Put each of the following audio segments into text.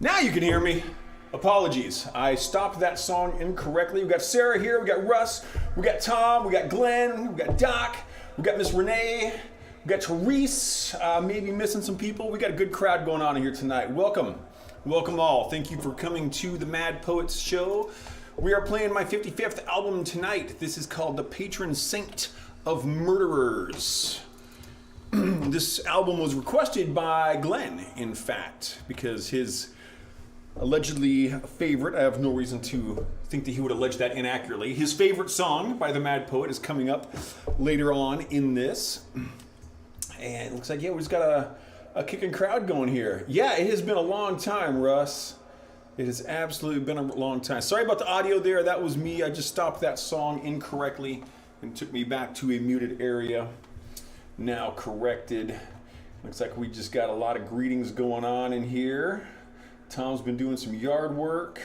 Now you can hear me. Apologies, I stopped that song incorrectly. We got Sarah here, we got Russ, we got Tom, we got Glenn, we got Doc, we got Miss Renee, we got Therese, maybe missing some people. We got a good crowd going on here tonight. Welcome all. Thank you for coming to the Mad Poets Show. We are playing my 55th album tonight. This is called the Patron Saint of Murderers. This album was requested by Glenn, in fact, because his allegedly favorite, I have no reason to think that he would allege that inaccurately, his favorite song by the Mad Poet is coming up later on in this. And it looks like, yeah, we just got a kicking crowd going here. Yeah, it has been a long time, Russ. It has absolutely been a long time. Sorry about the audio there. That was me. I just stopped that song incorrectly and took me back to a muted area. Now corrected. Looks like we just got a lot of greetings going on in here. Tom's been doing some yard work.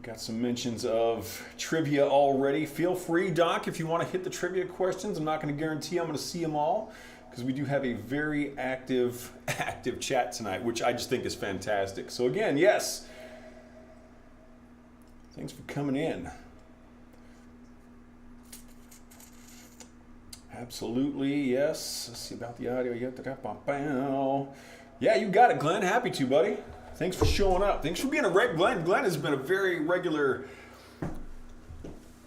Got some mentions of trivia already. Feel free, Doc, if you want to hit the trivia questions. I'm not going to guarantee I'm going to see them all, because we do have a very active chat tonight, which I just think is fantastic. So again, yes, thanks for coming in. Absolutely, yes. Let's see about the audio. Yeah, you got it, Glenn. Happy to, buddy. Thanks for showing up. Thanks for being a Glenn. Glenn has been a very regular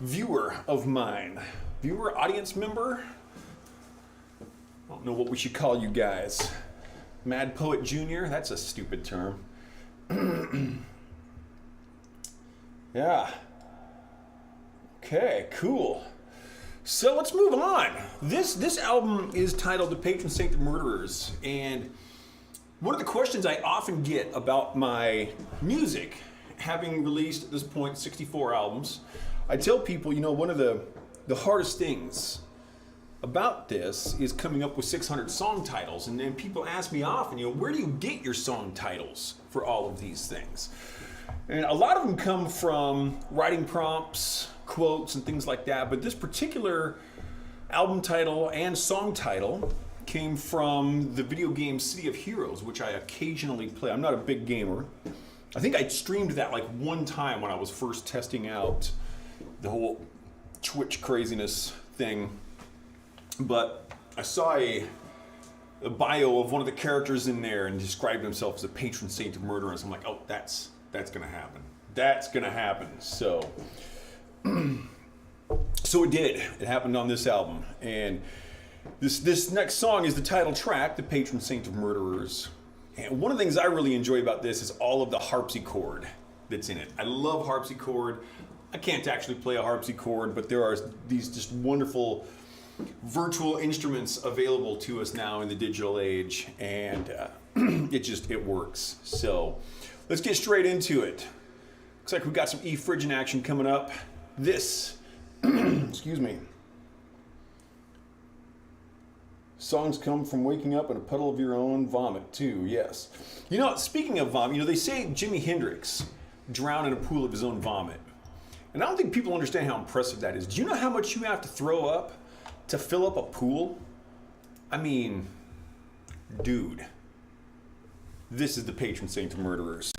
viewer of mine. Viewer, audience member. I don't know what we should call you guys. Mad Poet Junior? That's a stupid term. Yeah. Okay, cool. So let's move on. This album is titled The Patron Saint of Murderers, and one of the questions I often get about my music, having released at this point 64 albums, I tell people, you know, one of the hardest things about this is coming up with 600 song titles. And then people ask me often, you know, where do you get your song titles for all of these things? And a lot of them come from writing prompts, quotes, and things like that. But this particular album title and song title came from the video game City of Heroes, which I occasionally play. I'm not a big gamer. I think I streamed that like one time when I was first testing out the whole Twitch craziness thing. But I saw a bio of one of the characters in there and described himself as a patron saint of murderers. I'm like, oh, that's gonna happen. That's gonna happen. So it did. It happened on this album. And this next song is the title track, The Patron Saint of Murderers. And one of the things I really enjoy about this is all of the harpsichord that's in it. I love harpsichord. I can't actually play a harpsichord, but there are these just wonderful virtual instruments available to us now in the digital age, and it works. So let's get straight into it. Looks like we got some E Phrygian action coming up. This, excuse me. Songs come from waking up in a puddle of your own vomit too, yes. You know, speaking of vomit, you know, they say Jimi Hendrix drowned in a pool of his own vomit. And I don't think people understand how impressive that is. Do you know how much you have to throw up to fill up a pool? I mean, dude, this is the patron saint of murderers.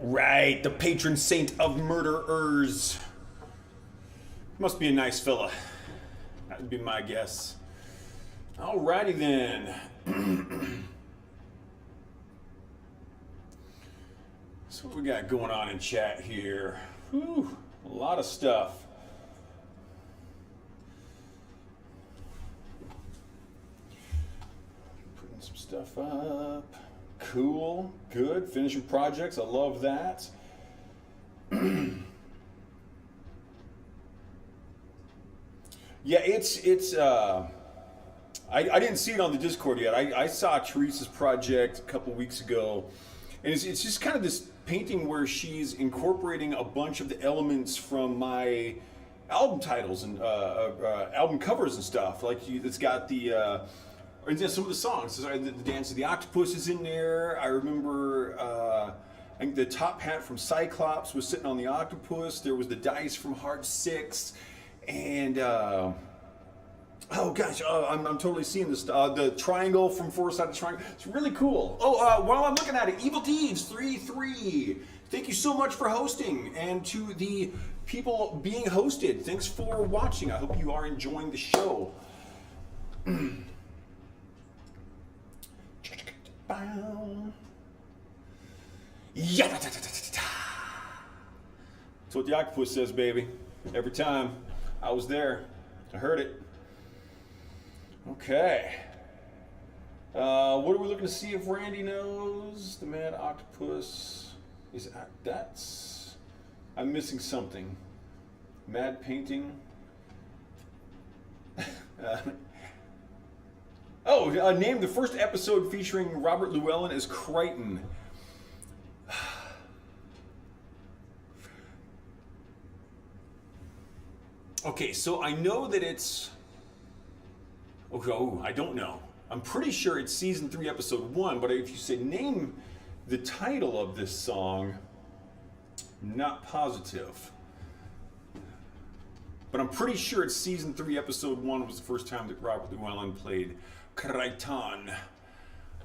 Right, the patron saint of murderers. Must be a nice fella. That would be my guess. Alrighty then. So what we got going on in chat here? Whew, a lot of stuff. Putting some stuff up. Cool, good, finishing projects, I love that. Yeah, I didn't see it on the Discord yet. I saw Teresa's project a couple weeks ago, and it's just kind of this painting where she's incorporating a bunch of the elements from my album titles and album covers and stuff. Like it's got the or some of the songs. The Dance of the Octopus is in there. I remember, I think the top hat from Cyclops was sitting on the octopus. There was the dice from Hard Six, and oh gosh, I'm totally seeing this. The triangle from Four Sided Triangle. It's really cool. Oh, while I'm looking at it, Evil Deeds 3-3. Thank you so much for hosting, and to the people being hosted, thanks for watching. I hope you are enjoying the show. Yeah. That's what the octopus says, baby. Every time I was there, I heard it. Okay. What are we looking to see if Randy knows? The Mad Octopus is that's. I'm missing something. Mad painting. Name the first episode featuring Robert Llewellyn as Crichton. Okay, so I know that it's... I don't know. I'm pretty sure it's season 3, episode 1, but if you say name the title of this song, I'm not positive. But I'm pretty sure it's season 3, episode 1 was the first time that Robert Llewellyn played Crichton.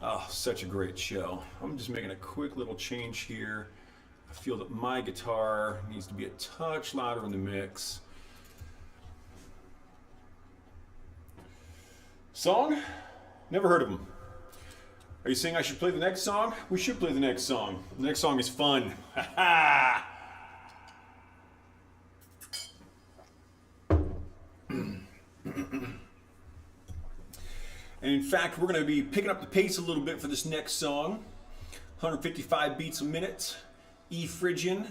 Oh, such a great show. I'm just making a quick little change here. I feel that my guitar needs to be a touch louder in the mix. Song? Never heard of them. Are you saying I should play the next song? We should play the next song. The next song is fun. Ha ha! And in fact, we're going to be picking up the pace a little bit for this next song. 155 beats a minute. E Phrygian.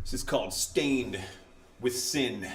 This is called Stained with Sin.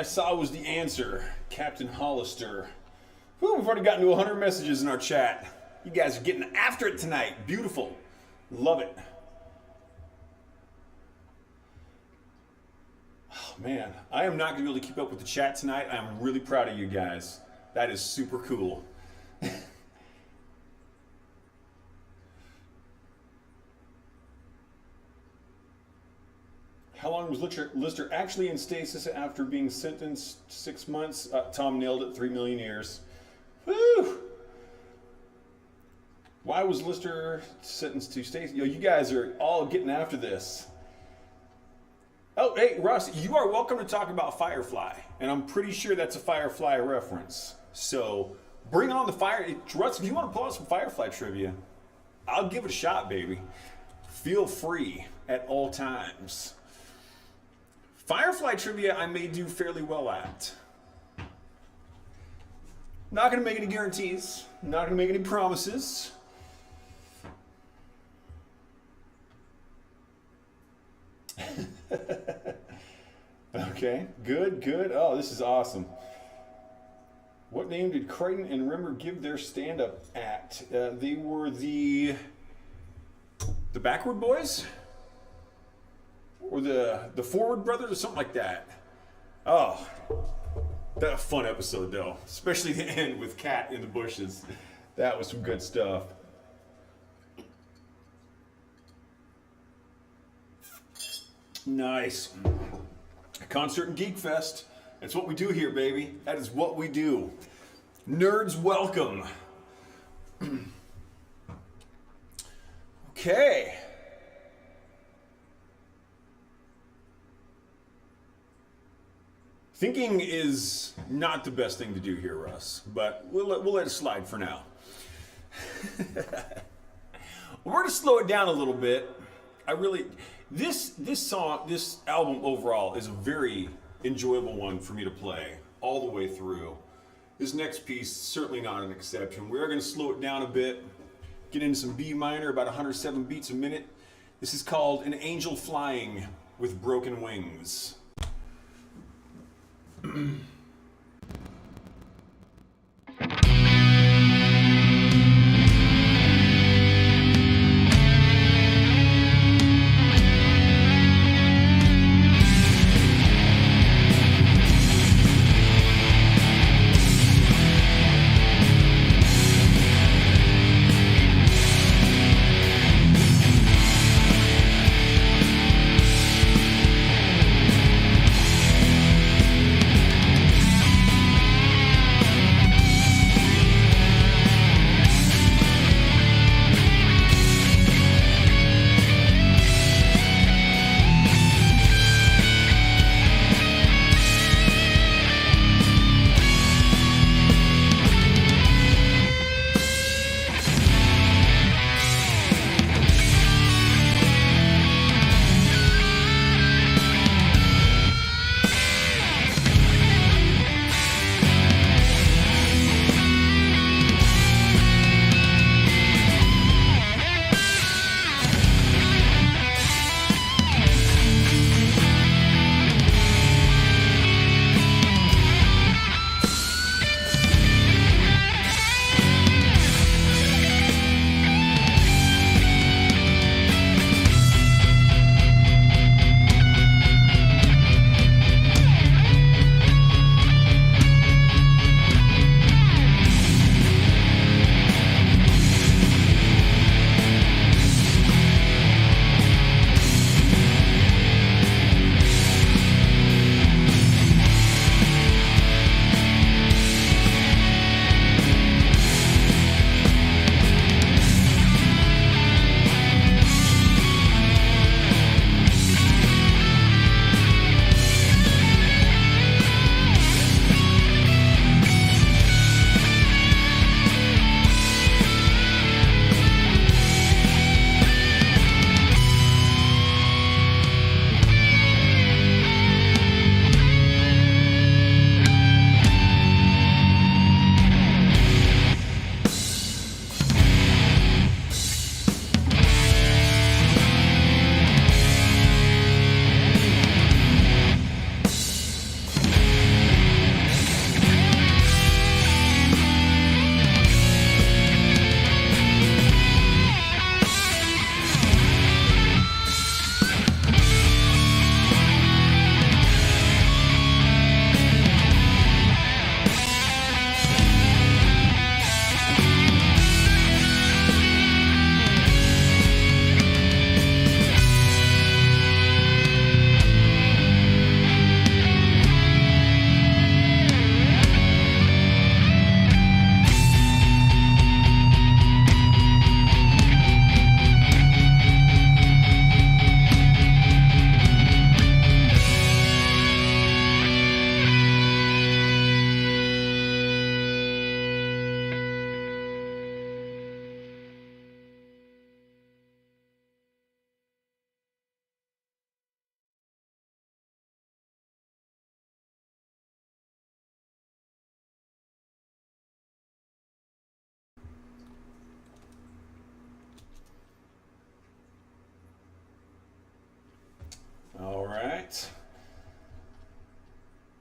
I saw was the answer, Captain Hollister. Whew, we've already gotten to 100 messages in our chat. You guys are getting after it tonight. Beautiful. Love it. Oh, man, I am not going to be able to keep up with the chat tonight. I'm really proud of you guys. That is super cool. How long was Lister actually in stasis after being sentenced 6 months? Tom nailed it, 3 million years. Woo! Why was Lister sentenced to stasis? You guys are all getting after this. Oh, hey, Russ, you are welcome to talk about Firefly. And I'm pretty sure that's a Firefly reference. So bring on the fire. Russ, if you want to pull out some Firefly trivia, I'll give it a shot, baby. Feel free at all times. Firefly trivia I may do fairly well at. Not going to make any guarantees. Not going to make any promises. Okay, good. Oh, this is awesome. What name did Crichton and Rimmer give their stand-up act? They were the Backward Boys? Or the Forward Brothers or something like that. Oh, that a fun episode though. Especially the end with Cat in the bushes. That was some good stuff. Nice. Concert and Geek Fest. That's what we do here, baby. That is what we do. Nerds welcome. Okay. Thinking is not the best thing to do here, Russ, but we'll let it slide for now. We're going to slow it down a little bit. This album overall is a very enjoyable one for me to play all the way through. This next piece is certainly not an exception. We are going to slow it down a bit, get into some B minor, about 107 beats a minute. This is called An Angel Flying with Broken Wings.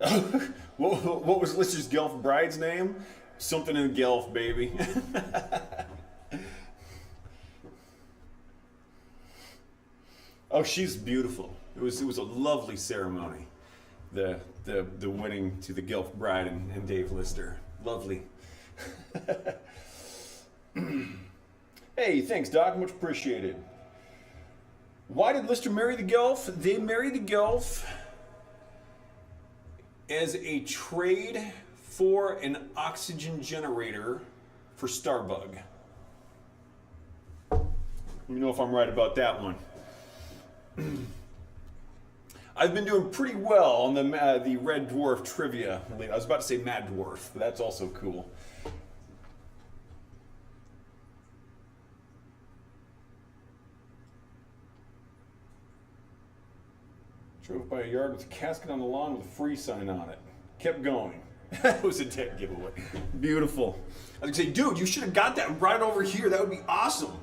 that. What was Lister's Guelph bride's name? Something in Guelph, baby. Oh, she's beautiful. It was a lovely ceremony. The wedding to the Guelph bride and Dave Lister. Lovely. Hey, thanks, Doc. Much appreciated. Why did Lister marry the Guelph? They married the Guelph as a trade for an oxygen generator for Starbug. Let me know if I'm right about that one. I've been doing pretty well on the Red Dwarf trivia. I was about to say Mad Dwarf, but that's also cool. Drove by a yard with a casket on the lawn with a free sign on it. Kept going. That was a dead giveaway. Beautiful. I was gonna say, dude, you should have got that right over here. That would be awesome.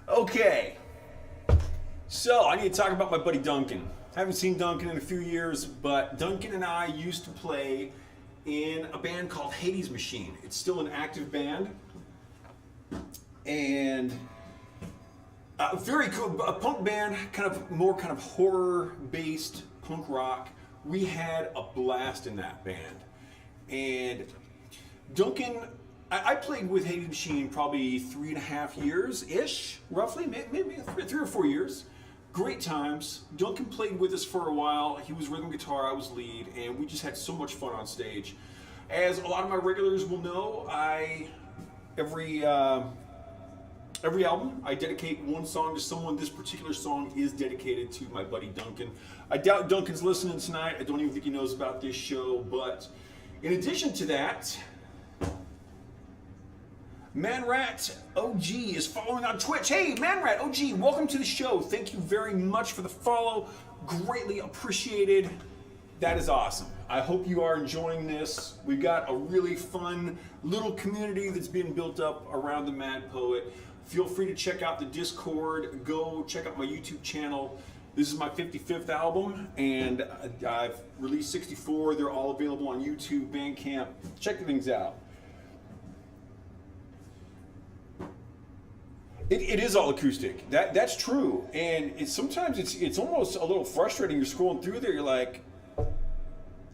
Okay. So I need to talk about my buddy Duncan. I haven't seen Duncan in a few years, but Duncan and I used to play in a band called Hades Machine. It's still an active band. And very cool, a punk band, kind of horror-based punk rock. We had a blast in that band. And Duncan, I played with Hades Machine probably 3.5 years-ish, roughly, maybe 3 or 4 years. Great times. Duncan played with us for a while. He was rhythm guitar, I was lead, and we just had so much fun on stage. As a lot of my regulars will know, every album, I dedicate one song to someone. This particular song is dedicated to my buddy Duncan. I doubt Duncan's listening tonight. I don't even think he knows about this show, but in addition to that, Manrat OG is following on Twitch. Hey, Manrat OG, welcome to the show. Thank you very much for the follow. Greatly appreciated. That is awesome. I hope you are enjoying this. We've got a really fun little community that's being built up around the Mad Poet. Feel free to check out the Discord. Go check out my YouTube channel. This is my 55th album, and I've released 64. They're all available on YouTube, Bandcamp. Check things out. It is all acoustic. That's true, and sometimes it's almost a little frustrating. You're scrolling through there, you're like,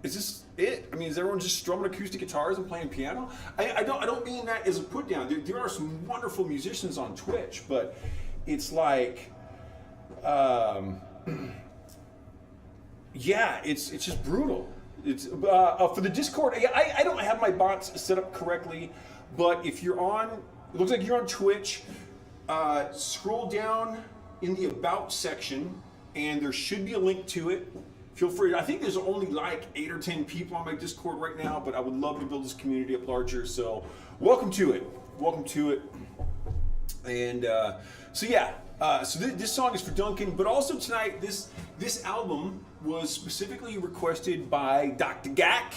is this it? I mean, is everyone just strumming acoustic guitars and playing piano? I don't mean that as a put down. There are some wonderful musicians on Twitch, but it's like, yeah, it's just brutal. It's for the Discord. I don't have my bots set up correctly, but if you're on, it looks like you're on Twitch. Scroll down in the About section, and there should be a link to it. Feel free. I think there's only like 8 or 10 people on my Discord right now, but I would love to build this community up larger. So welcome to it. Welcome to it. And so yeah. So this song is for Duncan, but also tonight this album was specifically requested by Dr. Gak,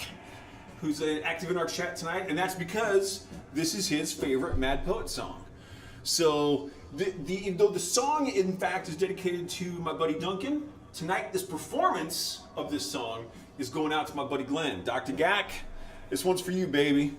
who's active in our chat tonight, and that's because this is his favorite Mad Poet song. So though the song in fact is dedicated to my buddy Duncan, tonight this performance of this song is going out to my buddy Glenn. Dr. Gak, this one's for you, baby.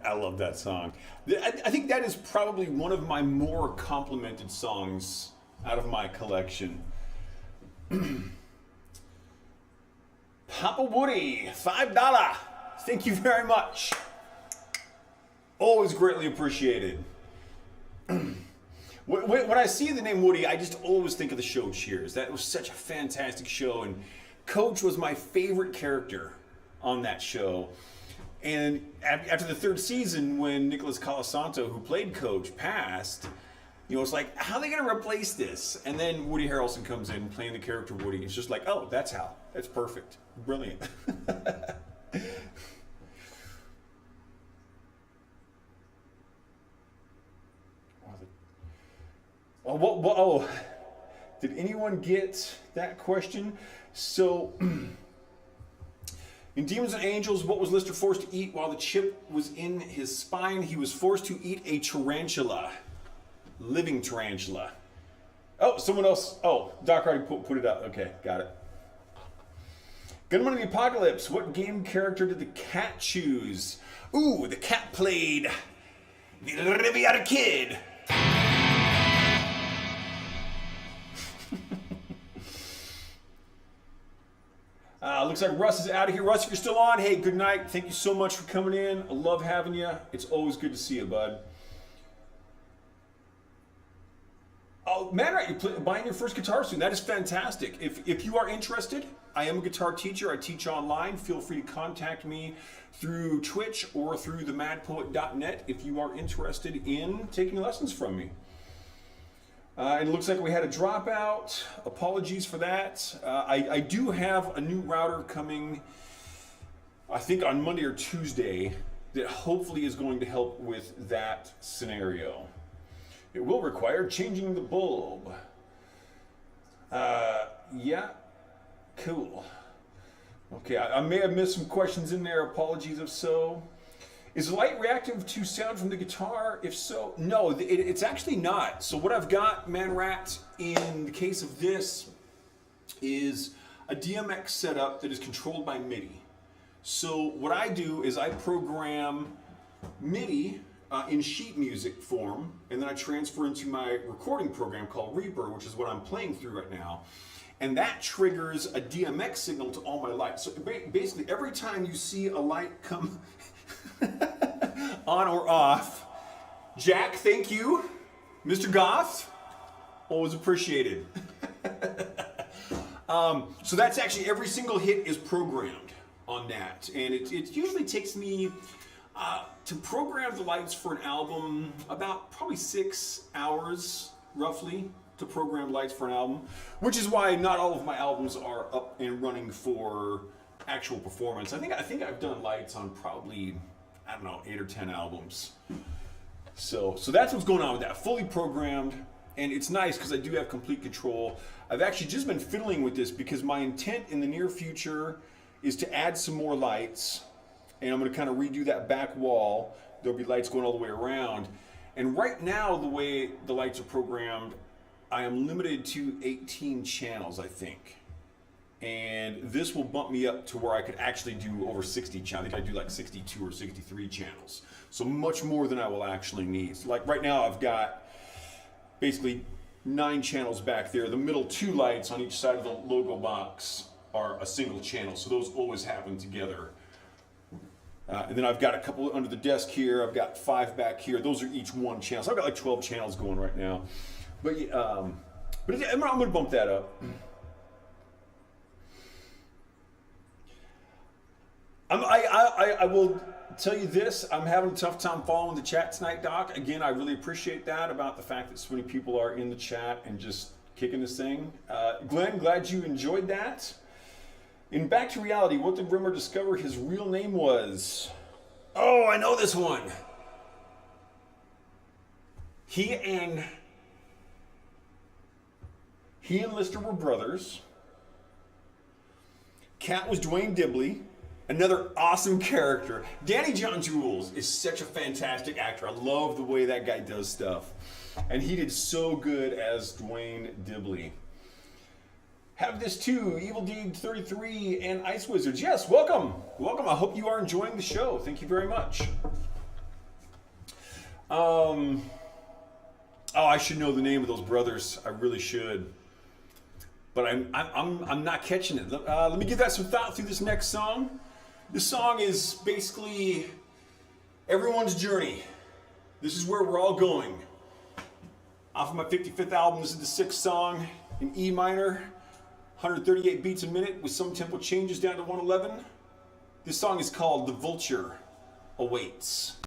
I love that song. I think that is probably one of my more complimented songs out of my collection. Papa Woody, $5. Thank you very much. Always greatly appreciated. When I see the name Woody, I just always think of the show Cheers. That was such a fantastic show, and Coach was my favorite character on that show. And after the third season, when Nicholas Colasanto, who played Coach, passed, you know, it's like, how are they going to replace this? And then Woody Harrelson comes in playing the character Woody. It's just like, oh, that's how. That's perfect. Brilliant. Oh, did anyone get that question? So, in Demons and Angels, what was Lister forced to eat while the chip was in his spine? He was forced to eat a tarantula. Living tarantula. Oh, someone else. Oh, Doc already put it up. Okay, got it. Gunman of the Apocalypse. What game character did the cat choose? Ooh, the cat played the Riviera Kid. Looks like Russ is out of here. Russ, if you're still on, hey, good night. Thank you so much for coming in. I love having you. It's always good to see you, bud. Oh, man, right, you're buying your first guitar soon. That is fantastic. If you are interested, I am a guitar teacher. I teach online. Feel free to contact me through Twitch or through themadpoet.net if you are interested in taking lessons from me. And it looks like we had a dropout. Apologies for that. I do have a new router coming, I think on Monday or Tuesday, that hopefully is going to help with that scenario. It will require changing the bulb. Yeah, cool. Okay, I may have missed some questions in there. Apologies if so. Is the light reactive to sound from the guitar? If so, no, it's actually not. So what I've got, Man-Rat, in the case of this, is a DMX setup that is controlled by MIDI. So what I do is I program MIDI in sheet music form, and then I transfer into my recording program called Reaper, which is what I'm playing through right now. And that triggers a DMX signal to all my lights. So basically, every time you see a light come on or off, Jack, thank you. Mr. Goth, always appreciated. So that's actually, every single hit is programmed on that. And it usually takes me to program the lights for an album about probably 6 hours, roughly, to program lights for an album, which is why not all of my albums are up and running for actual performance. I think I've done lights on probably, I don't know, 8 or 10 albums. So that's what's going on with that. Fully programmed, and it's nice because I do have complete control. I've actually just been fiddling with this because my intent in the near future is to add some more lights, and I'm going to kind of redo that back wall. There'll be lights going all the way around. And right now, the way the lights are programmed, I am limited to 18 channels, I think. And this will bump me up to where I could actually do over 60 channels. I think I do like 62 or 63 channels. So much more than I will actually need. So like right now I've got basically 9 channels back there. The middle 2 lights on each side of the logo box are a single channel. So those always happen together. And then I've got a couple under the desk here. I've got 5 back here. Those are each 1 channel. So I've got like 12 channels going right now. But I'm going to bump that up. I will tell you this, I'm having a tough time following the chat tonight, Doc. Again, I really appreciate that, about the fact that so many people are in the chat and just kicking this thing. Glenn, glad you enjoyed that. In Back to Reality, what did Rimmer discover his real name was? Oh, I know this one. He and Lister were brothers. Cat was Dwayne Dibley. Another awesome character. Danny John Jules is such a fantastic actor. I love the way that guy does stuff. And he did so good as Dwayne Dibley. Have this too, Evil Deed 33 and Ice Wizards. Yes, welcome. Welcome. I hope you are enjoying the show. Thank you very much. Oh, I should know the name of those brothers. I really should. But I'm not catching it. Let me give that some thought through this next song. This song is basically everyone's journey. This is where we're all going. Off of my 55th album, this is the sixth song in E minor, 138 beats a minute with some tempo changes down to 111. This song is called The Vulture Awaits.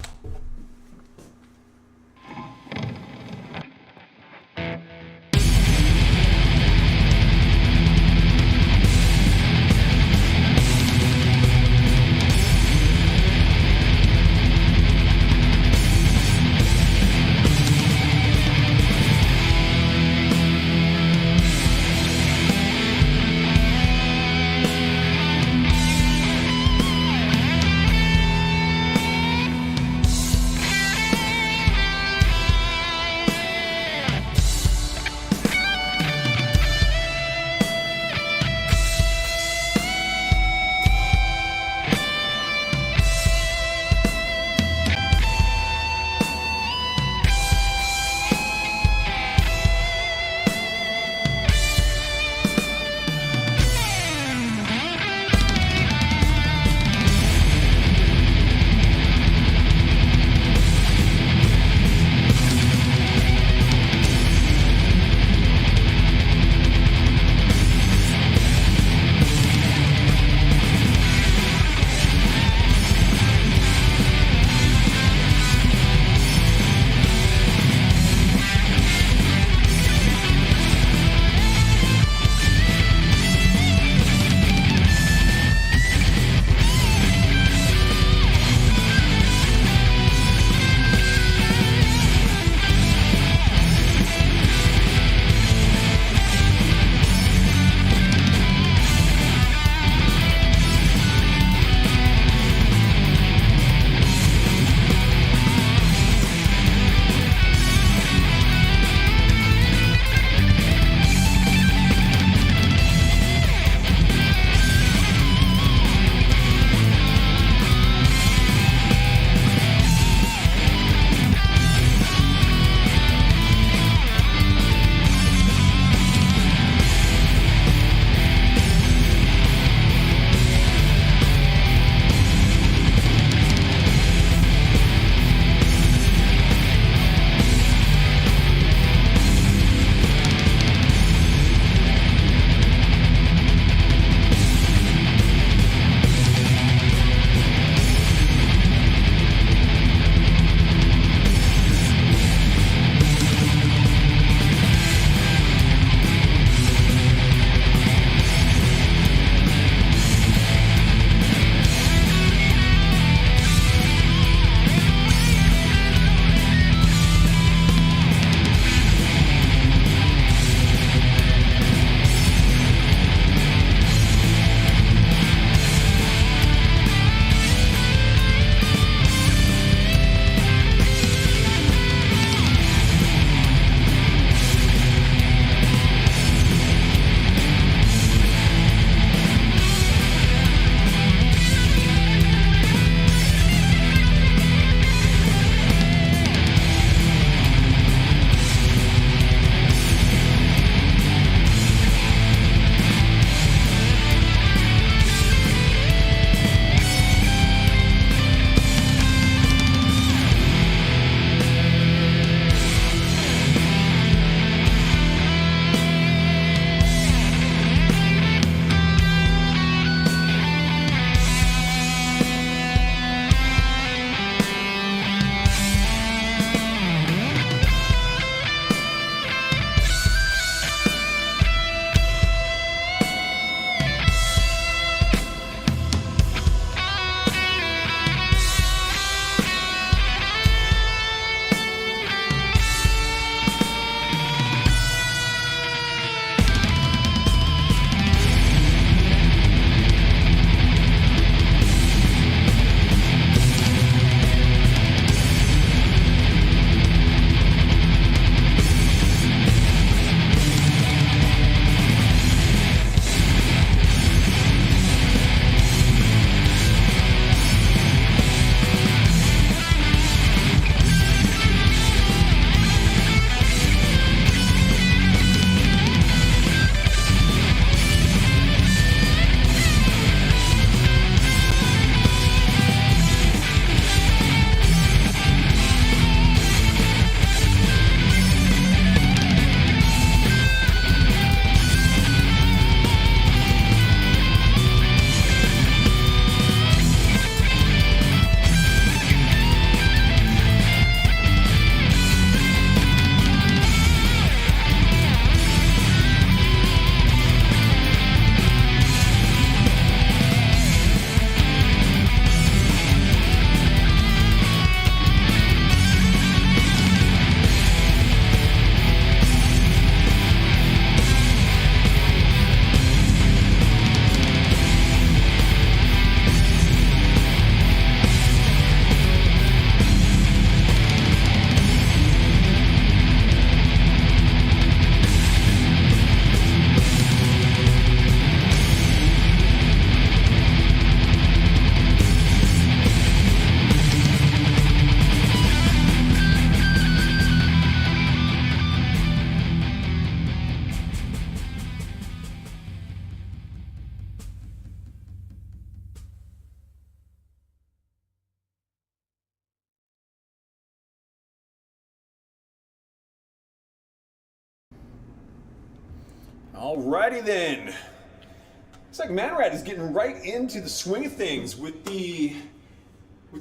Alrighty then. Looks like Manrat is getting right into the swing of things with the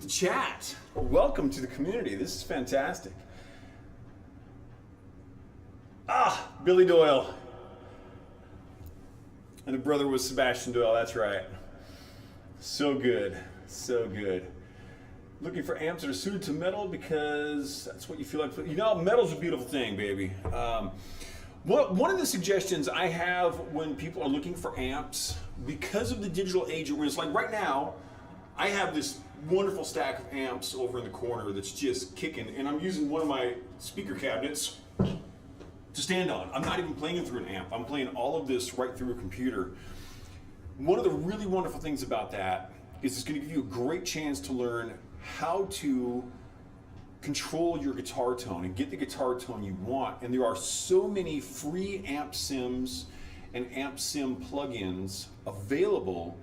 chat. Welcome to the community. This is fantastic. Ah, Billy Doyle. And the brother was Sebastian Doyle, that's right. So good, so good. Looking for amps that are suited to metal because that's what you feel like. You know, metal's a beautiful thing, baby. One of the suggestions I have when people are looking for amps, because of the digital age we're in, it's like right now, I have this wonderful stack of amps over in the corner that's just kicking, and I'm using one of my speaker cabinets to stand on. I'm not even playing it through an amp. I'm playing all of this right through a computer. One of the really wonderful things about that is it's going to give you a great chance to learn how to control your guitar tone and get the guitar tone you want. And there are so many free amp sims and amp sim plugins available.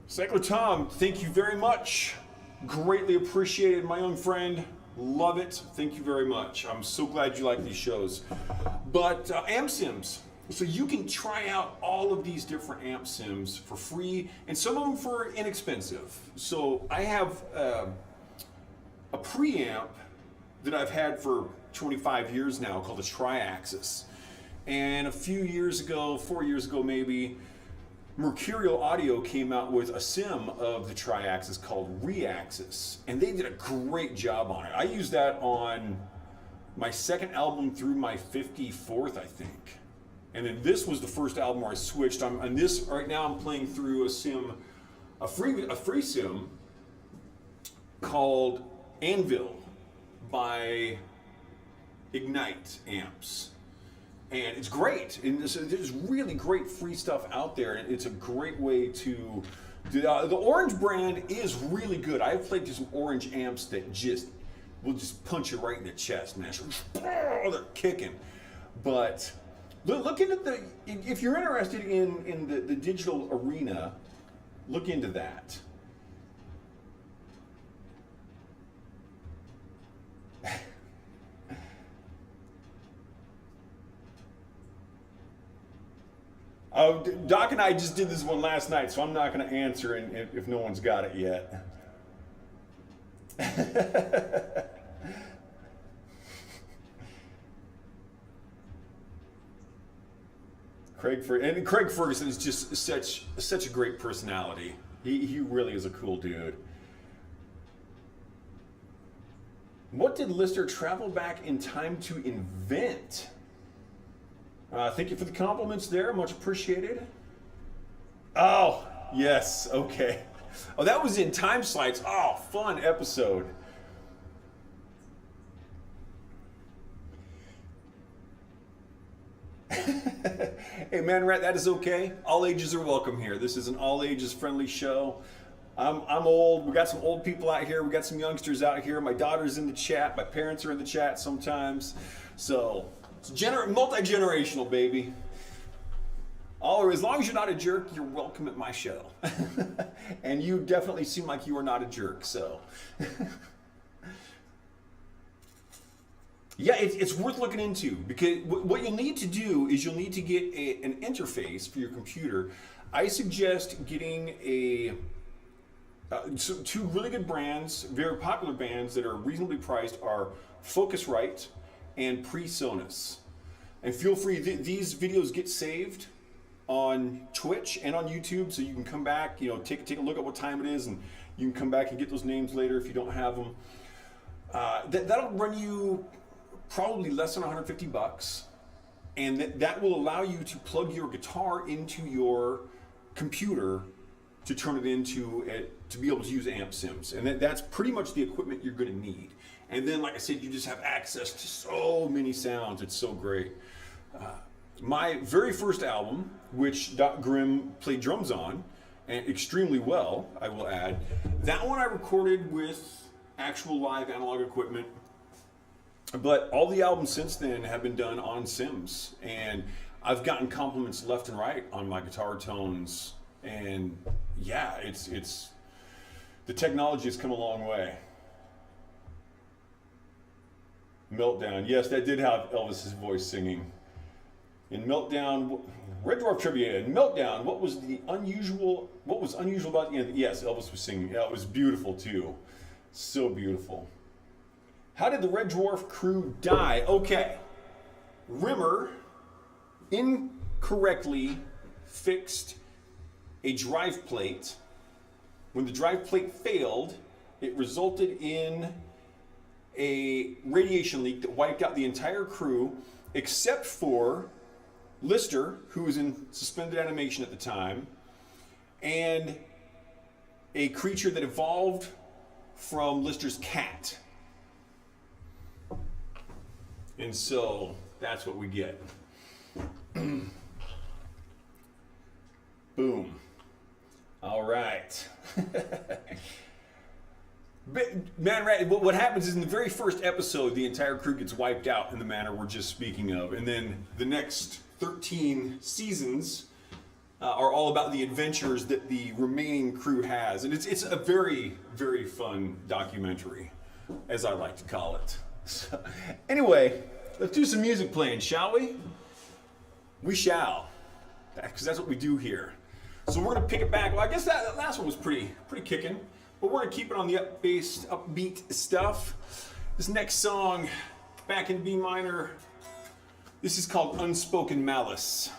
Cycler Tom, thank you very much. Greatly appreciated, my young friend. Love it. Thank you very much. I'm so glad you like these shows. But amp sims. So you can try out all of these different amp sims for free and some of them for inexpensive. So I have a preamp that I've had for 25 years now called a Tri-Axis. And a few years ago, 4 years ago maybe, Mercurial Audio came out with a sim of the Tri-Axis called Reaxis, and they did a great job on it. I used that on my second album through my 54th, I think. And then this was the first album where I switched. On this right now, I'm playing through a sim, a free sim called Anvil by Ignite Amps. And it's great. And there's really great free stuff out there. And it's a great way to do the Orange brand is really good. I've played through some Orange amps that will just punch you right in the chest, man. They're kicking. But look into if you're interested in the digital arena, look into that. Doc and I just did this one last night, so I'm not going to answer if no one's got it yet. Craig Ferguson is just such a great personality. He really is a cool dude. What did Lister travel back in time to invent? Thank you for the compliments there, much appreciated. Oh, yes, okay. Oh, that was in Time Slides. Oh, fun episode. Hey, man, Rat, that is okay. All ages are welcome here. This is an all ages friendly show. I'm old. We got some old people out here. We got some youngsters out here. My daughter's in the chat. My parents are in the chat sometimes. So it's multi-generational, baby. As long as you're not a jerk, you're welcome at my show. And you definitely seem like you are not a jerk, so. Yeah, it's worth looking into, because what you'll need to do is you'll need to get an interface for your computer. I suggest getting two really good brands, very popular bands that are reasonably priced are Focusrite and PreSonus. And feel free, these videos get saved on Twitch and on YouTube, so you can come back, take a look at what time it is, and you can come back and get those names later if you don't have them. That'll run you probably less than $150, and that will allow you to plug your guitar into your computer to turn it into to be able to use amp sims, and that's pretty much the equipment you're going to need. And then, like I said, you just have access to so many sounds. It's so great. My very first album, which Doc Grimm played drums on, and extremely well, I will add, that one I recorded with actual live analog equipment. But all the albums since then have been done on sims, and I've gotten compliments left and right on my guitar tones, and yeah, it's the technology has come a long way. Meltdown, yes, that did have Elvis's voice singing. In Meltdown, Red Dwarf trivia. In Meltdown, what was unusual about the end? Yes, Elvis was singing. Yeah, it was beautiful too. So beautiful. How did the Red Dwarf crew die? Okay. Rimmer incorrectly fixed a drive plate. When the drive plate failed, it resulted in a radiation leak that wiped out the entire crew, except for Lister, who was in suspended animation at the time, and a creature that evolved from Lister's cat. And so that's what we get. Boom. All right. Man, what happens is in the very first episode, the entire crew gets wiped out in the manner we're just speaking of. And then the next 13 seasons are all about the adventures that the remaining crew has. And it's a very, very fun documentary, as I like to call it. So, anyway, let's do some music playing, shall we? We shall, because that's what we do here. So we're gonna pick it back. Well, I guess that last one was pretty kicking, but we're gonna keep it on the upbeat stuff. This next song, back in B minor, this is called Unspoken Malice.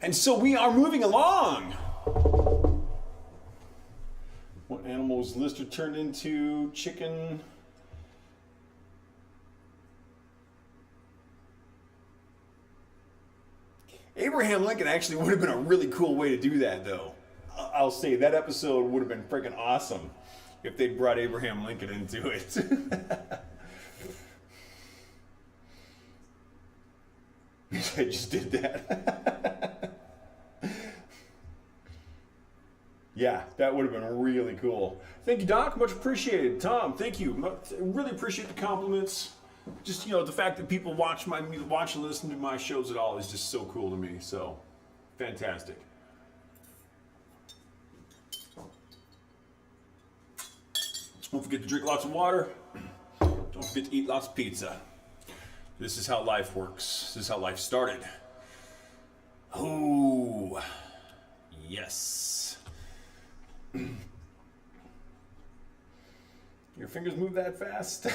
And so we are moving along. What animals Lister turned into? Chicken. Abraham Lincoln actually would have been a really cool way to do that, though. I'll say that episode would have been freaking awesome if they'd brought Abraham Lincoln into it. I just did that. Yeah, that would have been really cool. Thank you, Doc. Much appreciated. Tom, thank you. Really appreciate the compliments. Just, you know, the fact that people watch and listen to my shows at all is just so cool to me. So, fantastic. Don't forget to drink lots of water. Don't forget to eat lots of pizza. This is how life works. This is how life started. Oh, yes. Your fingers move that fast?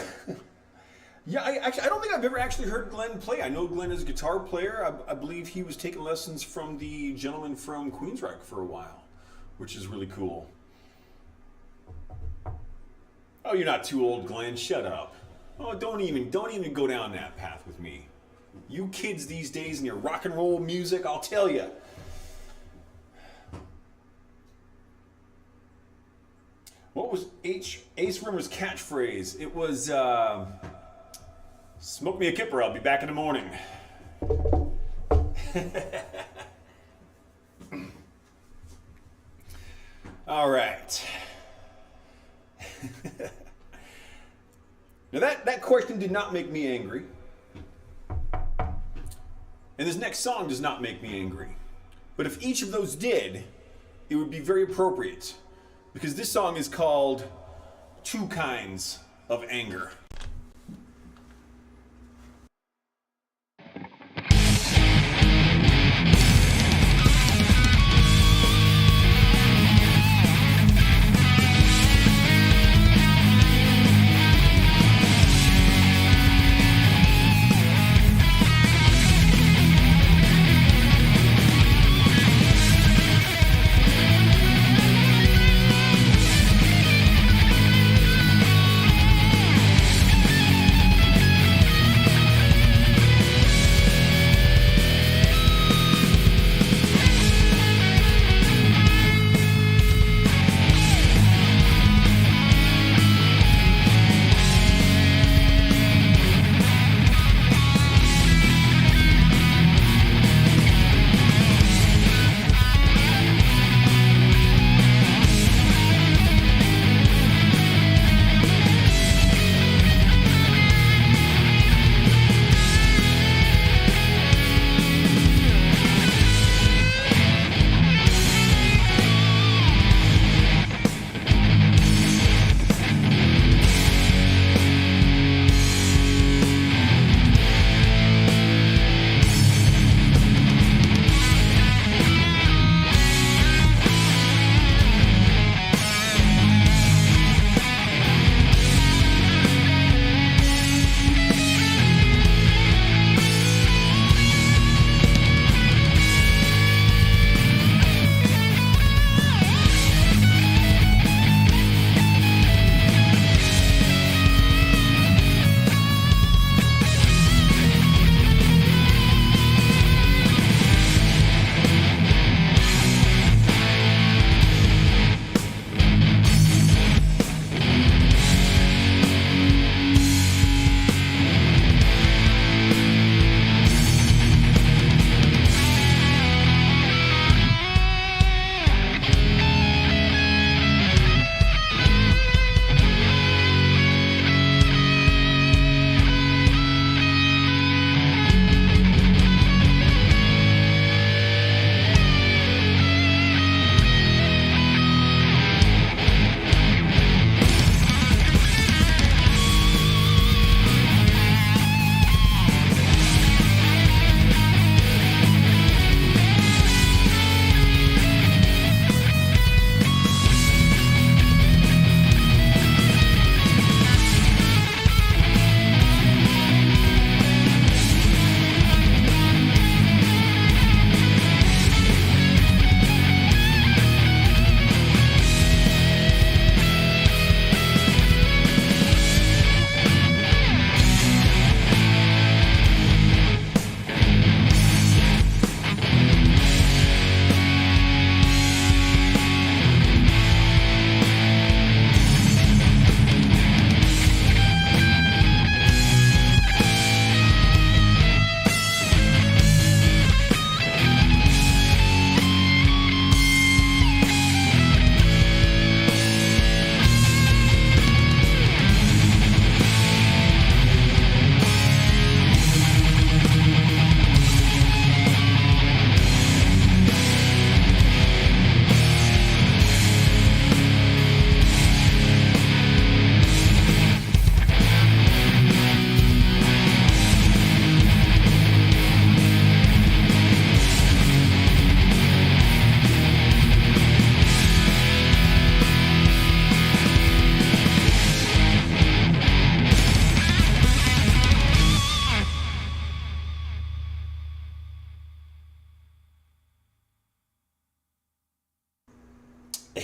Yeah, I don't think I've ever actually heard Glenn play. I know Glenn is a guitar player. I believe he was taking lessons from the gentleman from Queensryche for a while, which is really cool. Oh, you're not too old, Glenn. Shut up. Oh, don't even go down that path with me. You kids these days and your rock and roll music, I'll tell you. What was Ace Rimmer's catchphrase? It was, smoke me a kipper, I'll be back in the morning. All right. Now that question did not make me angry. And this next song does not make me angry. But if each of those did, it would be very appropriate. Because this song is called Two Kinds of Anger.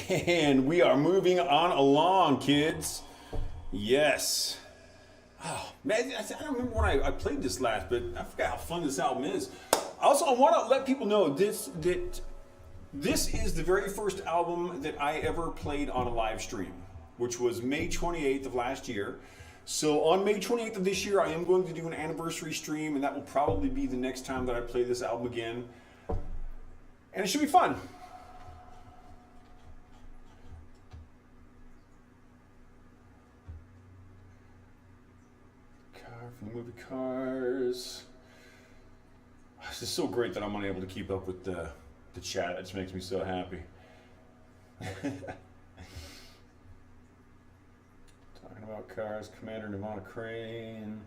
And we are moving on along, kids. Yes. Oh, man, I don't remember when I played this last, but I forgot how fun this album is. Also, I want to let people know this is the very first album that I ever played on a live stream, which was May 28th of last year. So on May 28th of this year, I am going to do an anniversary stream, and that will probably be the next time that I play this album again. And it should be fun. From the movie Cars. This is so great that I'm unable to keep up with the chat. It just makes me so happy. Talking about Cars, Commander Nirvana Crane.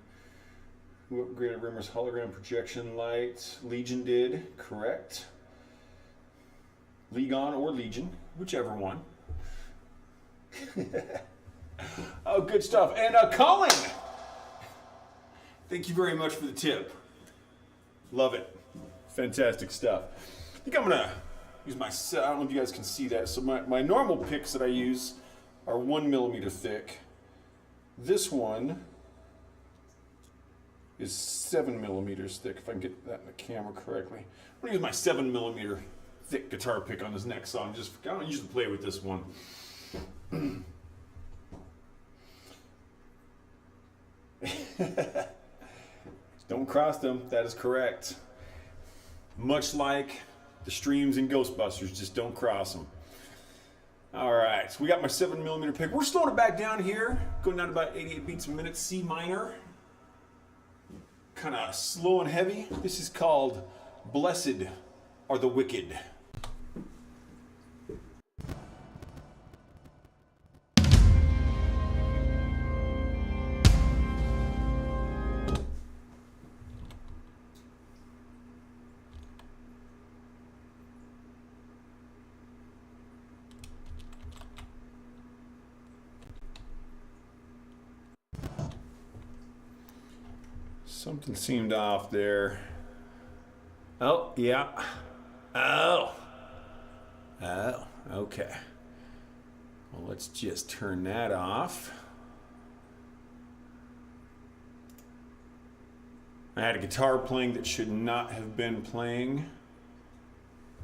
Who upgraded Rimmer's hologram projection light? Legion did, correct. Legon or Legion, whichever one. Oh, good stuff. And Colin! Thank you very much for the tip. Love it. Fantastic stuff. I think I'm gonna use my, I don't know if you guys can see that. So my normal picks that I use are 1 millimeter thick. This one is 7 millimeters thick, if I can get that in the camera correctly. I'm gonna use my 7 millimeter thick guitar pick on this next song. I don't usually play with this one. Don't cross them, that is correct. Much like the streams in Ghostbusters, just don't cross them. All right, so we got my 7 millimeter pick. We're slowing it back down here, going down to about 88 beats a minute, C minor. Kind of slow and heavy. This is called Blessed Are the Wicked. Something seemed off there. Oh, yeah. Oh, okay. Well, let's just turn that off. I had a guitar playing that should not have been playing.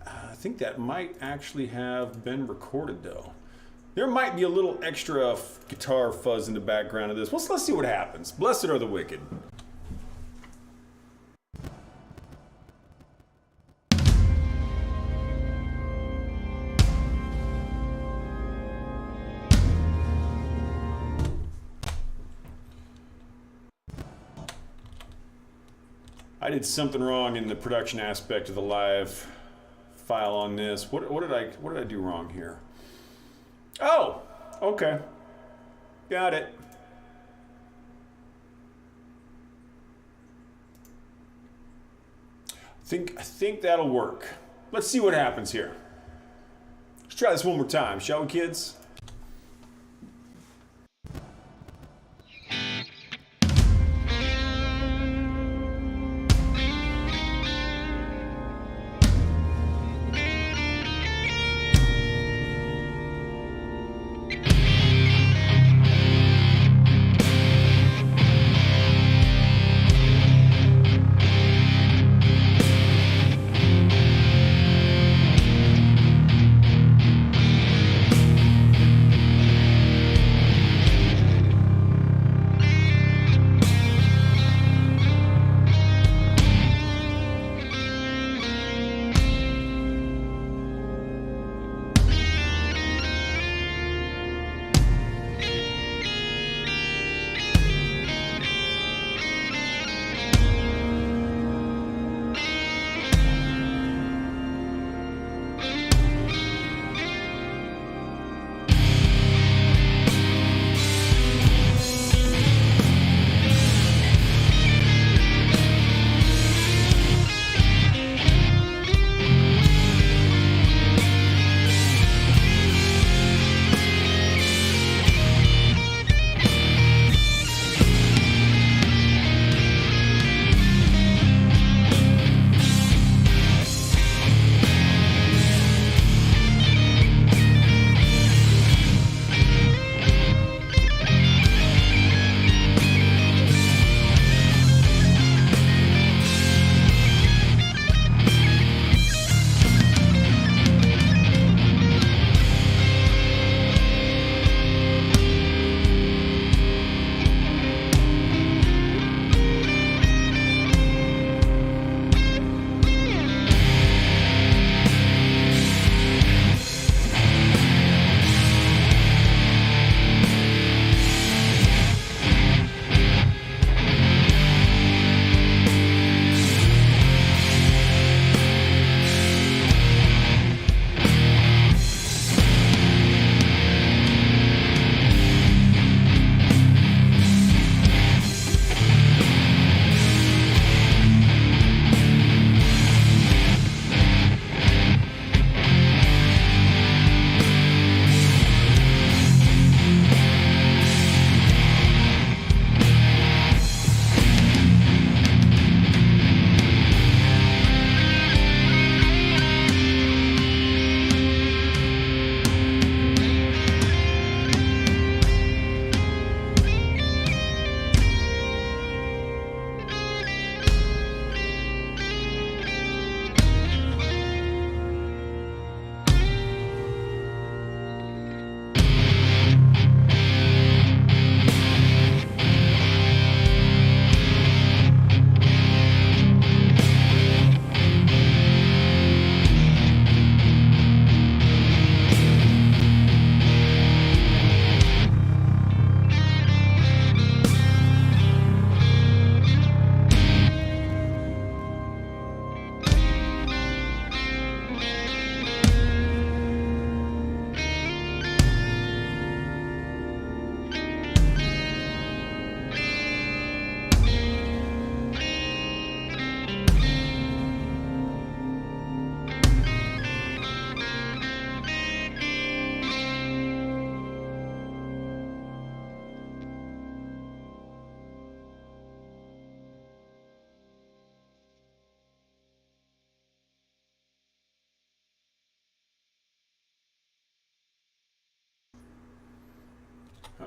I think that might actually have been recorded, though. There might be a little extra guitar fuzz in the background of this. Well, let's see what happens. Blessed are the wicked. I did something wrong in the production aspect of the live file on this. What did I do wrong here? Oh, okay. Got it. I think that'll work. Let's see what happens here. Let's try this one more time, shall we, kids?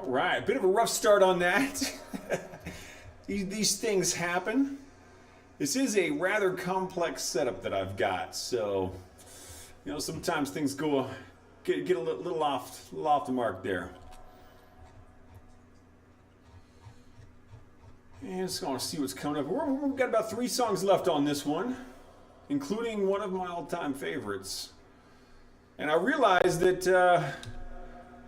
All right, a bit of a rough start on that. These things happen. This is a rather complex setup that I've got, so sometimes things get a little off the mark there. And just going to see what's coming up. We've got about 3 songs left on this one, including one of my all-time favorites. And I realized that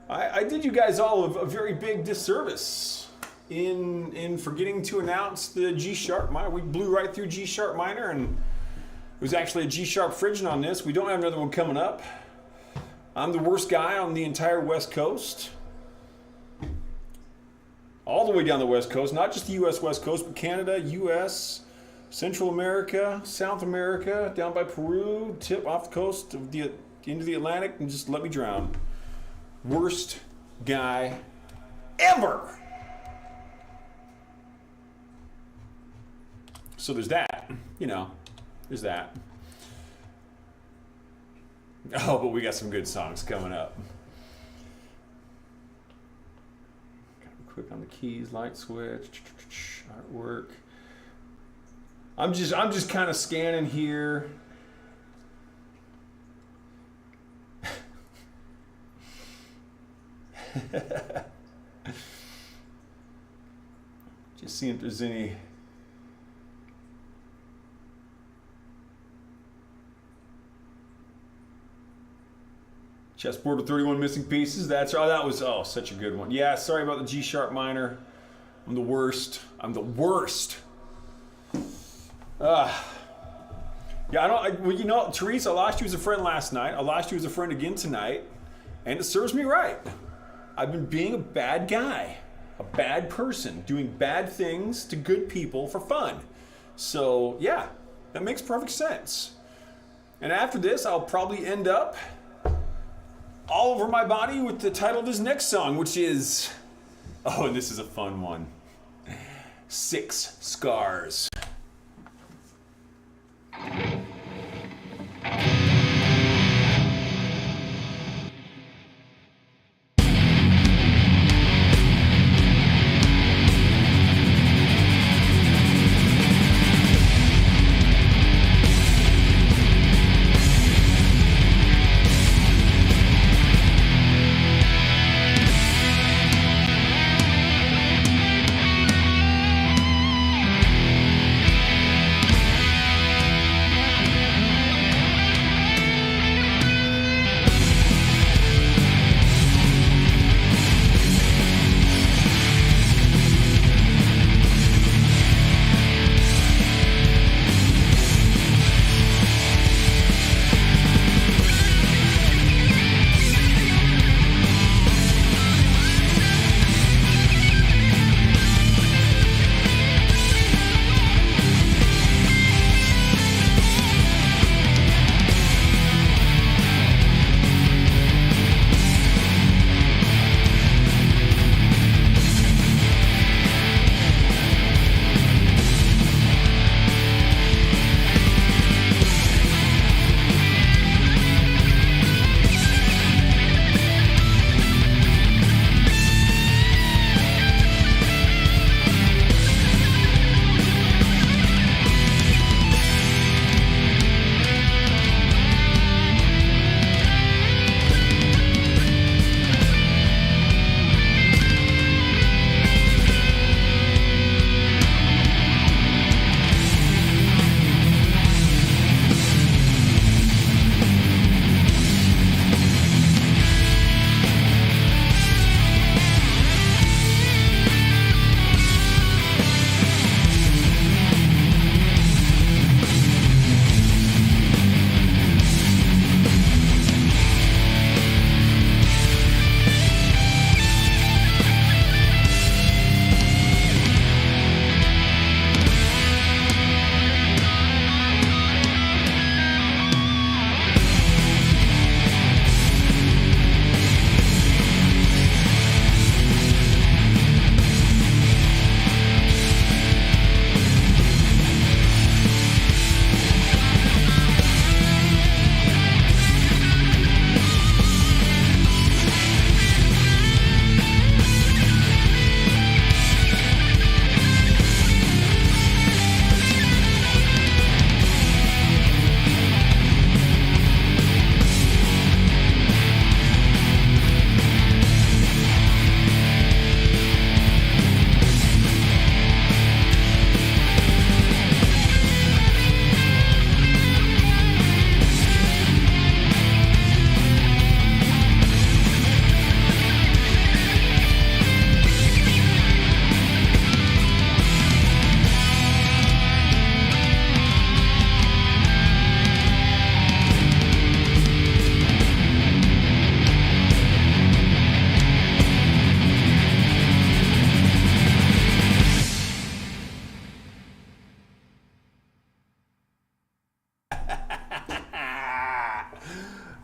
I did you guys all a very big disservice in forgetting to announce the G sharp minor. We blew right through G sharp minor, and it was actually a G sharp Phrygian on this. We don't have another one coming up. I'm the worst guy on the entire West Coast. All the way down the West Coast, not just the U.S. West Coast, but Canada, U.S., Central America, South America, down by Peru, tip off the coast of the into the Atlantic, and just let me drown. Worst guy ever. So there's that, there's that. Oh, but we got some good songs coming up. Quick on the keys, light switch, artwork. I'm just kind of scanning here. Just seeing if there's any. Chessboard with 31 missing pieces. That was such a good one. Yeah, sorry about the G sharp minor. I'm the worst. Yeah, Therese, I lost you as a friend last night. I lost you as a friend again tonight, and it serves me right. I've been being a bad guy, a bad person, doing bad things to good people for fun. So yeah, that makes perfect sense. And after this, I'll probably end up all over my body with the title of his next song, which is, and this is a fun one, 6 Scars.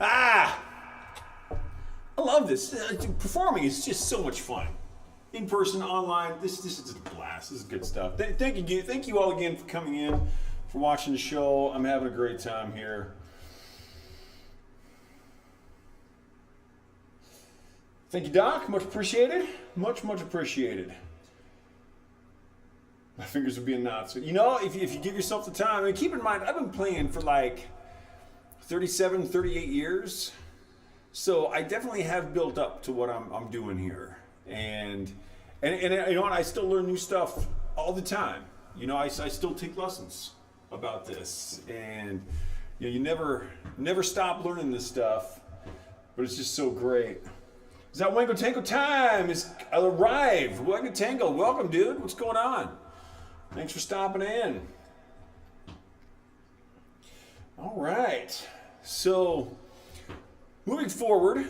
Ah! I love this. Performing is just so much fun. In person, online, this is a blast. This is good stuff. Thank you all again for coming in, for watching the show. I'm having a great time here. Thank you, Doc. Much appreciated. Much appreciated. My fingers are being knots. You know, if you give yourself the time, and keep in mind, I've been playing for like 37, 38 years. So I definitely have built up to what I'm doing here. And you know what, I still learn new stuff all the time. You know, I still take lessons about this. And you know, you never stop learning this stuff. But it's just so great. Is that Wango Tango time? It's arrived. Wango Tango, welcome, dude. What's going on? Thanks for stopping in. All right. So, moving forward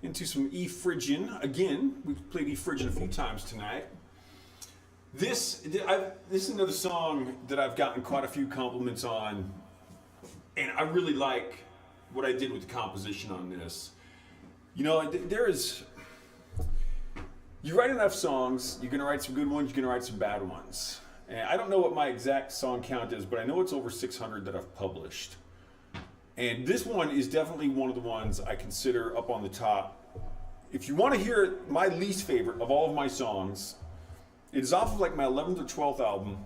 into some E Phrygian. Again, we've played E Phrygian a few times tonight. This is another song that I've gotten quite a few compliments on, and I really like what I did with the composition on this. You know, you write enough songs, you're going to write some good ones, you're going to write some bad ones. And I don't know what my exact song count is, but I know it's over 600 that I've published. And this one is definitely one of the ones I consider up on the top. If you want to hear my least favorite of all of my songs, it is off of like my 11th or 12th album.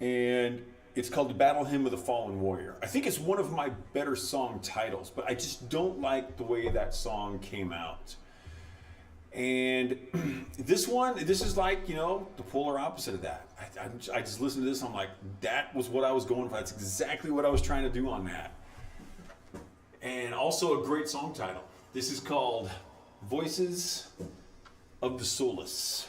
And it's called The Battle Hymn of the Fallen Warrior. I think it's one of my better song titles, but I just don't like the way that song came out. And this is like, you know, the polar opposite of that. I just listened to this, I'm like, that was what I was going for. That's exactly what I was trying to do on that. And also a great song title. This is called Voices of the Soulless.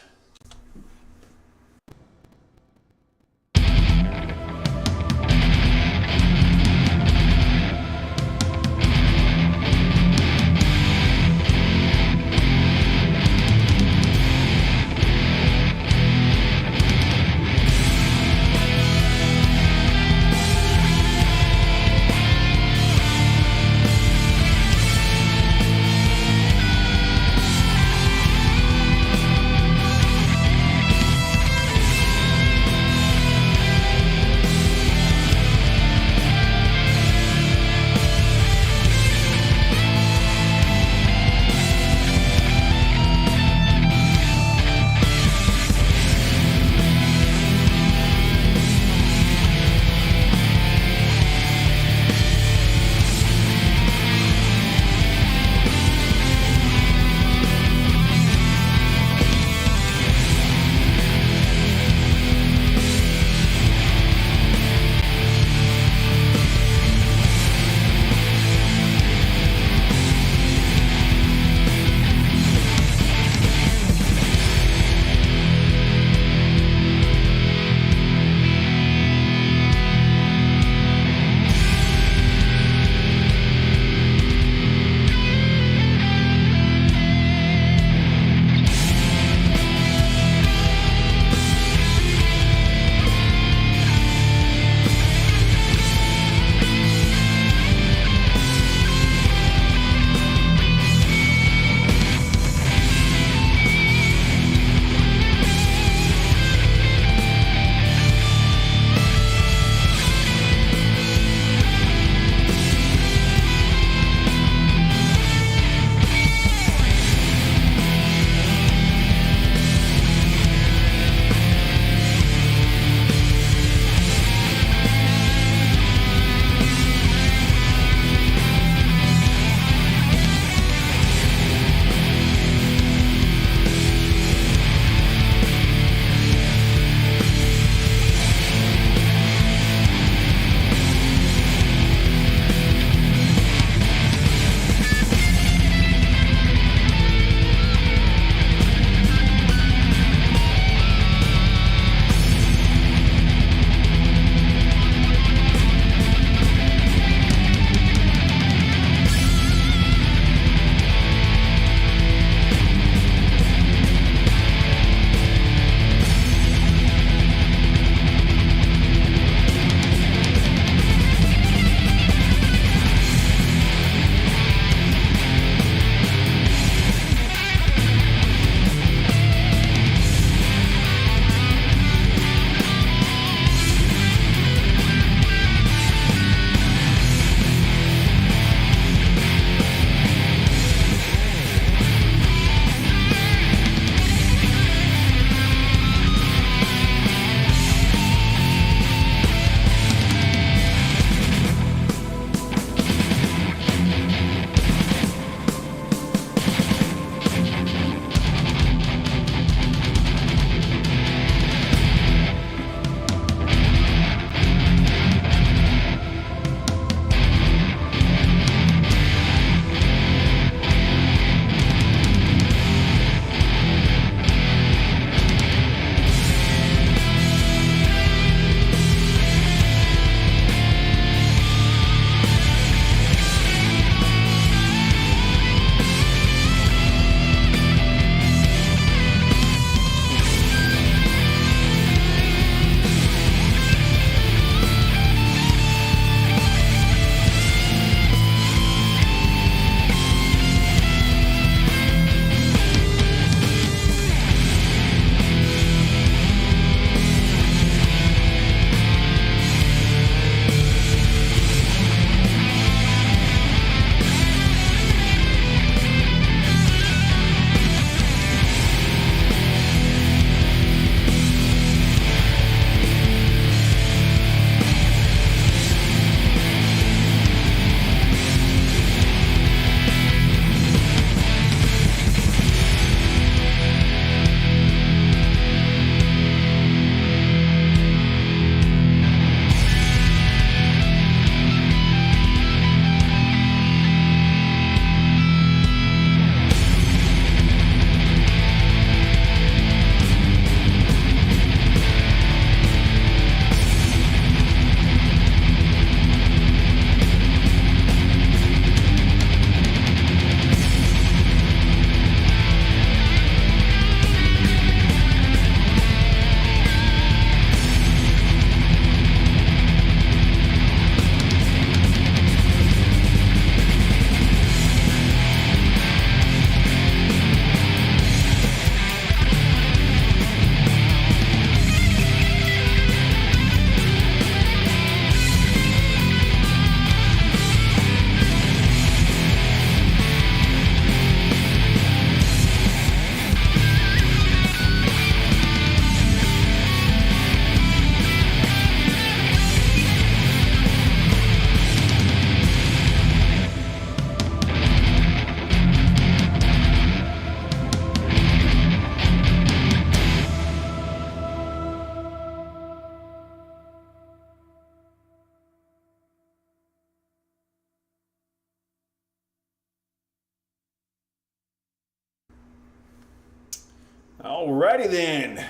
Alrighty then.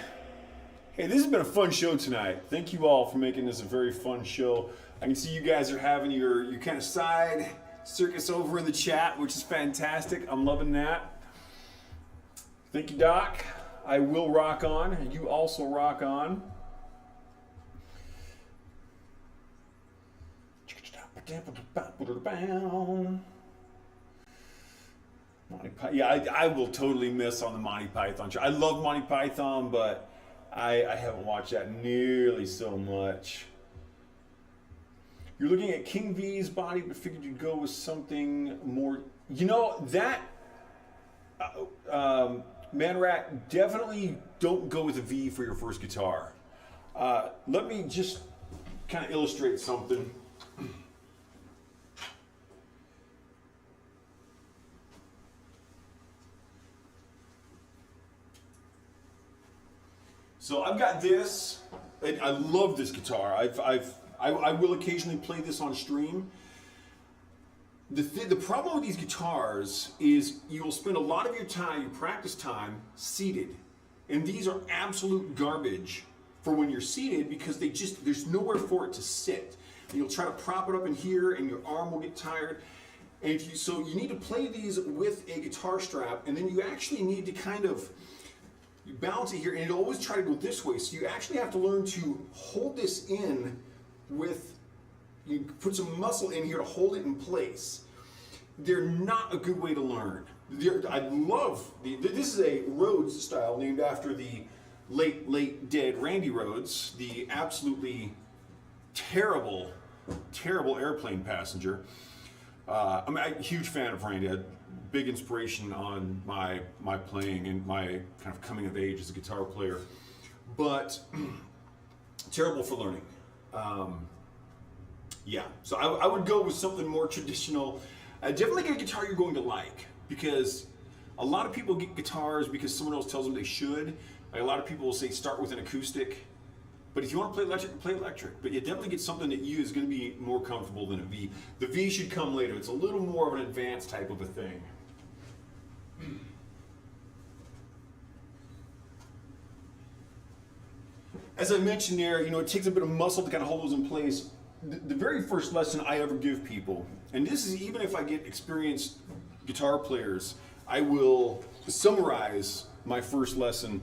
Hey, this has been a fun show tonight. Thank you all for making this a very fun show. I can see you guys are having your kind of side circus over in the chat, which is fantastic. I'm loving that. Thank you, Doc. I will rock on, and you also rock on. Yeah, I will totally miss on the Monty Python show. I love Monty Python, but I haven't watched that nearly so much. You're looking at King V's body, but figured you'd go with something more. You know, that, Manrat, definitely don't go with a V for your first guitar. Let me just kind of illustrate something. So I've got this, and I love this guitar. I will occasionally play this on stream. The problem with these guitars is you'll spend a lot of your time, your practice time, seated. And these are absolute garbage for when you're seated because there's nowhere for it to sit. And you'll try to prop it up in here and your arm will get tired. And so you need to play these with a guitar strap, and then you actually need to kind of you balance it here, and it'll always try to go this way. So you actually have to learn to hold this in with, you put some muscle in here to hold it in place. They're not a good way to learn. I love, this is a Rhodes style named after the late dead Randy Rhodes, the absolutely terrible airplane passenger. I'm a huge fan of Randy. Big inspiration on my playing and my kind of coming of age as a guitar player, but terrible for learning. Yeah, so I would go with something more traditional. Definitely get a guitar you're going to like, because a lot of people get guitars because someone else tells them they should. Like a lot of people will say start with an acoustic, but if you want to play electric. But you definitely get something that is going to be more comfortable than a V. The V should come later. It's a little more of an advanced type of a thing. As I mentioned there, it takes a bit of muscle to kind of hold those in place. The very first lesson I ever give people, and this is even if I get experienced guitar players, I will summarize my first lesson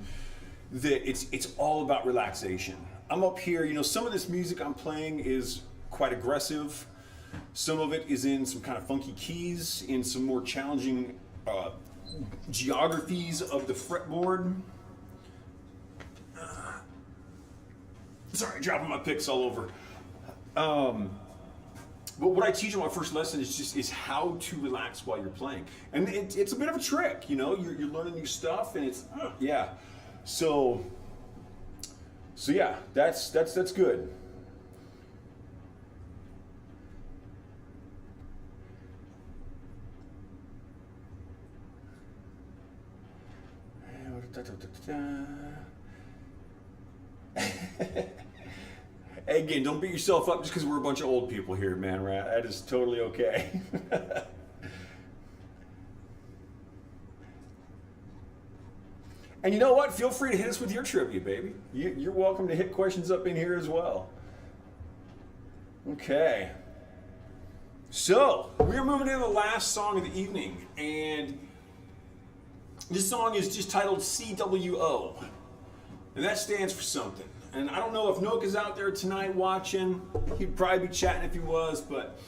that it's all about relaxation. I'm up here, some of this music I'm playing is quite aggressive. Some of it is in some kind of funky keys, in some more challenging geographies of the fretboard. Sorry, dropping my picks all over. But what I teach in my first lesson is how to relax while you're playing, and it's a bit of a trick. You're learning new stuff, and it's yeah. So yeah, that's good. Again, don't beat yourself up just because we're a bunch of old people here, man. Right? That is totally okay. And you know what? Feel free to hit us with your trivia, baby. You're welcome to hit questions up in here as well. Okay. So, we're moving into the last song of the evening, and this song is just titled CWO, and that stands for something. And I don't know if Noka's out there tonight watching. He'd probably be chatting if he was, but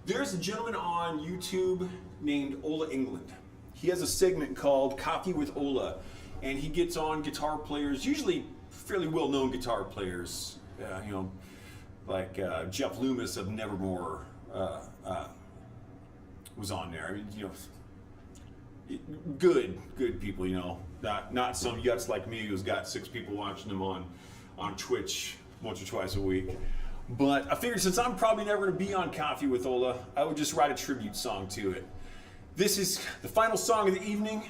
there's a gentleman on YouTube named Ola England. He has a segment called Coffee with Ola, and he gets on guitar players, usually fairly well-known guitar players, like Jeff Loomis of Nevermore was on there. Good people, not some yuts like me who's got 6 people watching them on Twitch once or twice a week. But I figured since I'm probably never going to be on Coffee with Ola, I would just write a tribute song to it. This is the final song of the evening.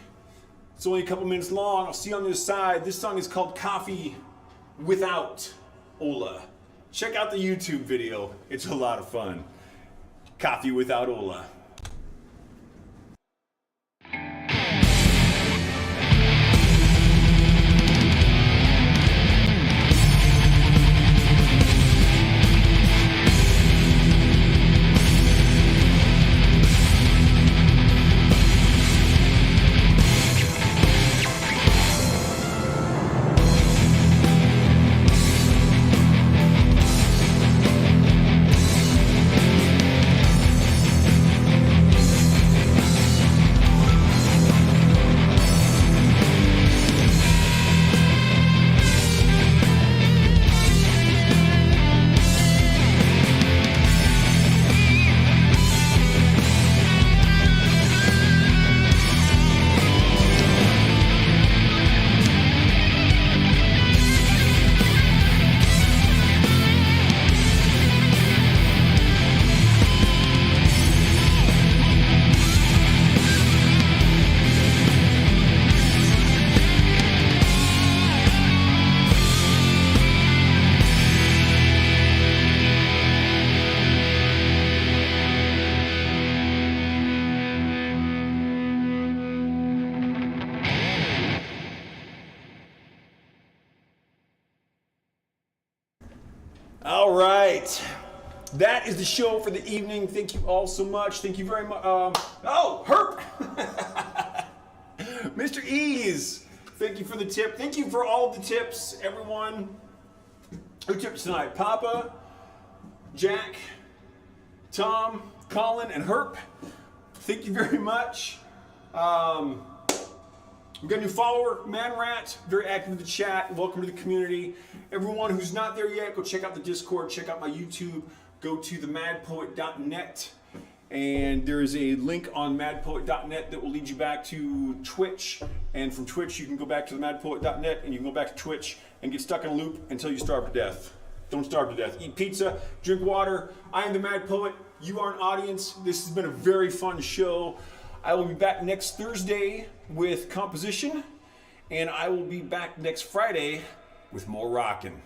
It's only a couple minutes long. I'll see you on the other side. This song is called Coffee Without Ola. Check out the YouTube video. It's a lot of fun. Coffee Without Ola. right. That is the show for the evening. Thank you all so much. Thank you very much. Herp! Mr. Ease, thank you for the tip. Thank you for all of the tips, everyone who tipped tonight. Papa, Jack, Tom, Colin, and Herp. Thank you very much. We've got a new follower, Man Rat, very active in the chat. Welcome to the community. Everyone who's not there yet, go check out the Discord, check out my YouTube, go to themadpoet.net, and there is a link on madpoet.net that will lead you back to Twitch, and from Twitch you can go back to themadpoet.net, and you can go back to Twitch and get stuck in a loop until you starve to death. Don't starve to death. Eat pizza, drink water. I am the Mad Poet. You are an audience. This has been a very fun show. I will be back next Thursday with composition, and I will be back next Friday with more rockin'.